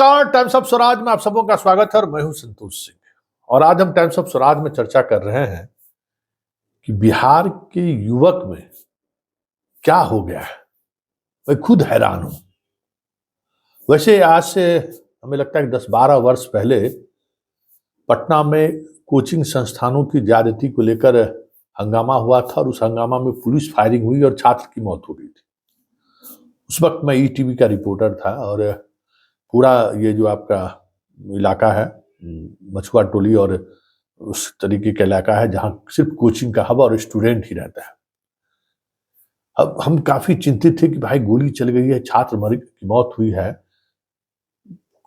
नमस्कार। Times of Swaraj में आप सबों का स्वागत है और मैं हूं संतोष सिंह। और आज हम टाइम्स ऑफ स्वराज में चर्चा कर रहे हैं कि बिहार के युवक में क्या हो गया है। मैं खुद हैरान हूं। वैसे आज से हमें लगता है कि 10-12 वर्ष पहले पटना में कोचिंग संस्थानों की ज्यादती को लेकर हंगामा हुआ था और उस हंगामा में पुलिस फायरिंग हुई और छात्र की मौत हो गई थी। उस वक्त मैं ईटीवी का रिपोर्टर था और पूरा ये जो आपका इलाका है मछुआ टोली और उस तरीके का इलाका है जहां सिर्फ कोचिंग का हब और स्टूडेंट ही रहता है। अब हम काफी चिंतित थे कि भाई गोली चल गई है, छात्र की मौत हुई है,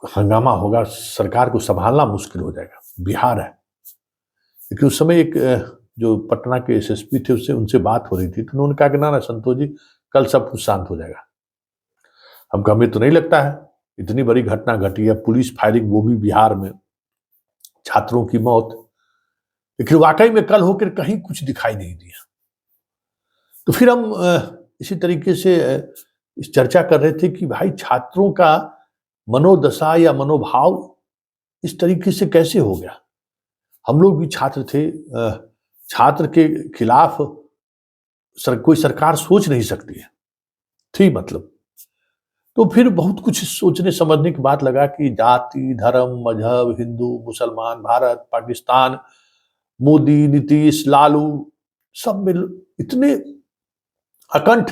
हंगामा होगा, सरकार को संभालना मुश्किल हो जाएगा, बिहार है। लेकिन उस समय एक जो पटना के एसएसपी थे उससे उनसे बात हो रही थी तो उन्होंने कहा कि ना संतोष जी, कल सब कुछ शांत हो जाएगा। हमको हमें तो नहीं लगता है, इतनी बड़ी घटना घटी है, पुलिस फायरिंग, वो भी बिहार में, छात्रों की मौत। लेकिन वाकई में कल होकर कहीं कुछ दिखाई नहीं दिया। तो फिर हम इसी तरीके से इस चर्चा कर रहे थे कि भाई छात्रों का मनोदशा या मनोभाव इस तरीके से कैसे हो गया। हम लोग भी छात्र थे, छात्र के खिलाफ कोई सरकार सोच नहीं सकती है थी मतलब। तो फिर बहुत कुछ सोचने समझने की बात लगा कि जाति, धर्म, मजहब, हिंदू, मुसलमान, भारत, पाकिस्तान, मोदी, नीतीश, लालू, सब में इतने अकंठ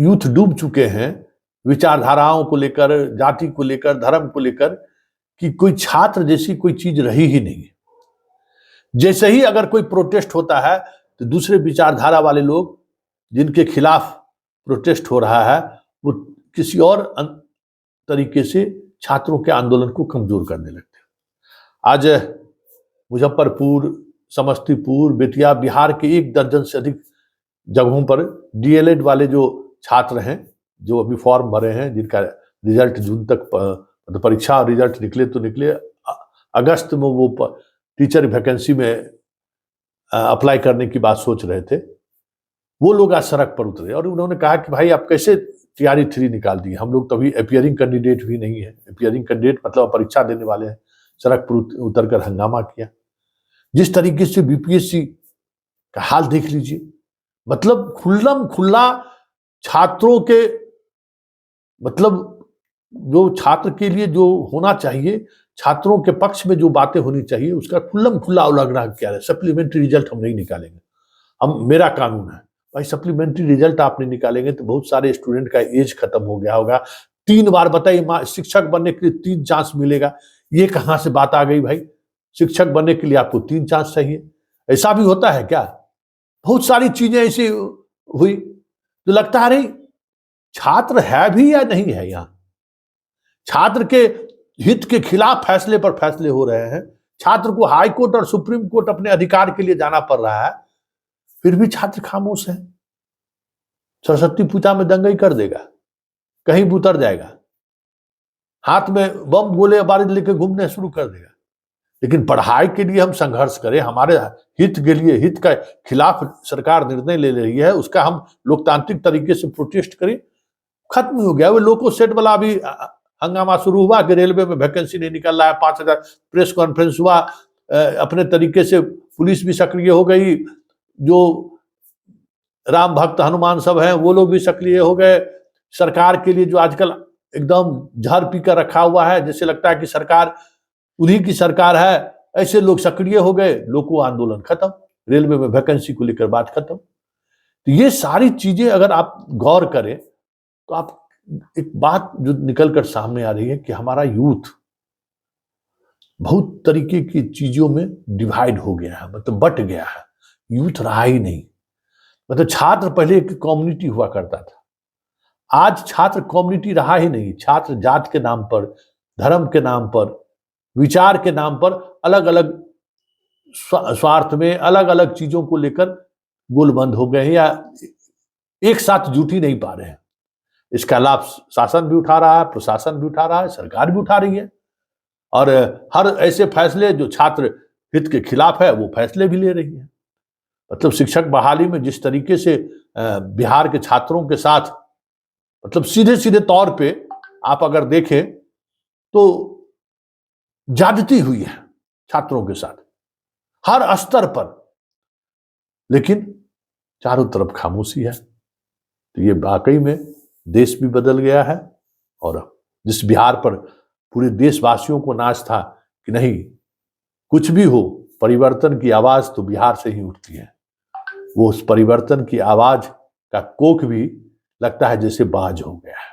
यूथ डूब चुके हैं विचारधाराओं को लेकर, जाति को लेकर, धर्म को लेकर, कि कोई छात्र जैसी कोई चीज रही ही नहीं। जैसे ही अगर कोई प्रोटेस्ट होता है तो दूसरे विचारधारा वाले लोग जिनके खिलाफ प्रोटेस्ट हो रहा है वो किसी और तरीके से छात्रों के आंदोलन को कमजोर करने लगते हैं। आज मुजफ्फरपुर, समस्तीपुर, बेतिया, बिहार के 1 दर्जन से अधिक जगहों पर डीएलएड वाले जो छात्र हैं, जो अभी फॉर्म भरे हैं, जिनका रिजल्ट जून तक परीक्षा और रिजल्ट निकले तो निकले, अगस्त में वो टीचर वैकेंसी में अप्लाई करने की बात सोच रहे थे, वो लोग आज सड़क पर उतरे और उन्होंने कहा कि भाई आप कैसे टीआरई 3 निकाल दिए, हम लोग तो अभी अपियरिंग कैंडिडेट भी नहीं है। अपियरिंग कैंडिडेट मतलब परीक्षा देने वाले हैं। सड़क पर उतरकर हंगामा किया। जिस तरीके से बीपीएससी का हाल देख लीजिए, मतलब खुल्लम खुल्ला छात्रों के, मतलब जो छात्र के लिए जो होना चाहिए, छात्रों के पक्ष में जो बातें होनी चाहिए, उसका खुल्लम खुल्ला उल्लंघन किया है। सप्लीमेंट्री रिजल्ट हम नहीं निकालेंगे, मेरा कानून है भाई। सप्लीमेंट्री रिजल्ट आप नहीं निकालेंगे तो बहुत सारे स्टूडेंट का एज खत्म हो गया होगा। 3 बार बताइए, शिक्षक बनने के लिए 3 चांस मिलेगा, ये कहां से बात आ गई भाई? शिक्षक बनने के लिए आपको 3 चांस चाहिए, ऐसा भी होता है क्या? बहुत सारी चीजें ऐसी हुई तो लगता है नहीं छात्र है भी या नहीं है। यहाँ छात्र के हित के खिलाफ फैसले पर फैसले हो रहे हैं, छात्र को हाई कोर्ट और सुप्रीम कोर्ट अपने अधिकार के लिए जाना पड़ रहा है, फिर भी छात्र खामोश है। सरस्वती पूजा में दंगई कर देगा, कहीं भी उतर जाएगा, हाथ में बम गोले बारूद लेकर घूमने शुरू कर देगा। लेकिन पढ़ाई के लिए हम संघर्ष करें, हमारे हित के लिए, हित के खिलाफ सरकार निर्णय ले रही है, उसका हम लोकतांत्रिक तरीके से प्रोटेस्ट करें, खत्म हो गया। वो लोको सेट वाला अभी हंगामा शुरू हुआ कि रेलवे में वैकेंसी नहीं निकल रहा है, 5000 प्रेस कॉन्फ्रेंस हुआ, अपने तरीके से पुलिस भी सक्रिय हो गई, जो राम भक्त हनुमान सब हैं वो लोग भी सक्रिय हो गए। सरकार के लिए जो आजकल एकदम जहर पी कर रखा हुआ है, जैसे लगता है कि सरकार उन्हीं की सरकार है, ऐसे लोग सक्रिय हो गए। लोको आंदोलन खत्म, रेलवे में वैकेंसी को लेकर बात खत्म। तो ये सारी चीजें अगर आप गौर करें तो आप एक बात जो निकल कर सामने आ रही है कि हमारा यूथ बहुत तरीके की चीजों में डिवाइड हो गया है, मतलब बट गया है, यूथ रहा ही नहीं। मतलब छात्र पहले एक कम्युनिटी हुआ करता था, आज छात्र कम्युनिटी रहा ही नहीं। छात्र जात के नाम पर, धर्म के नाम पर, विचार के नाम पर अलग अलग स्वार्थ में अलग अलग चीजों को लेकर गोलबंद हो गए हैं या एक साथ जुट ही नहीं पा रहे हैं। इसका लाभ शासन भी उठा रहा है, प्रशासन भी उठा रहा है, सरकार भी उठा रही है, और हर ऐसे फैसले जो छात्र हित के खिलाफ है वो फैसले भी ले रही है। मतलब शिक्षक बहाली में जिस तरीके से बिहार के छात्रों के साथ, मतलब सीधे सीधे तौर पे आप अगर देखें तो ज्यादती हुई है छात्रों के साथ हर स्तर पर, लेकिन चारों तरफ खामोशी है। तो ये वाकई में देश भी बदल गया है, और जिस बिहार पर पूरे देशवासियों को नाज था कि नहीं, कुछ भी हो परिवर्तन की आवाज तो बिहार से ही उठती है, वो उस परिवर्तन की आवाज का कोख भी लगता है जैसे बाज हो गया है।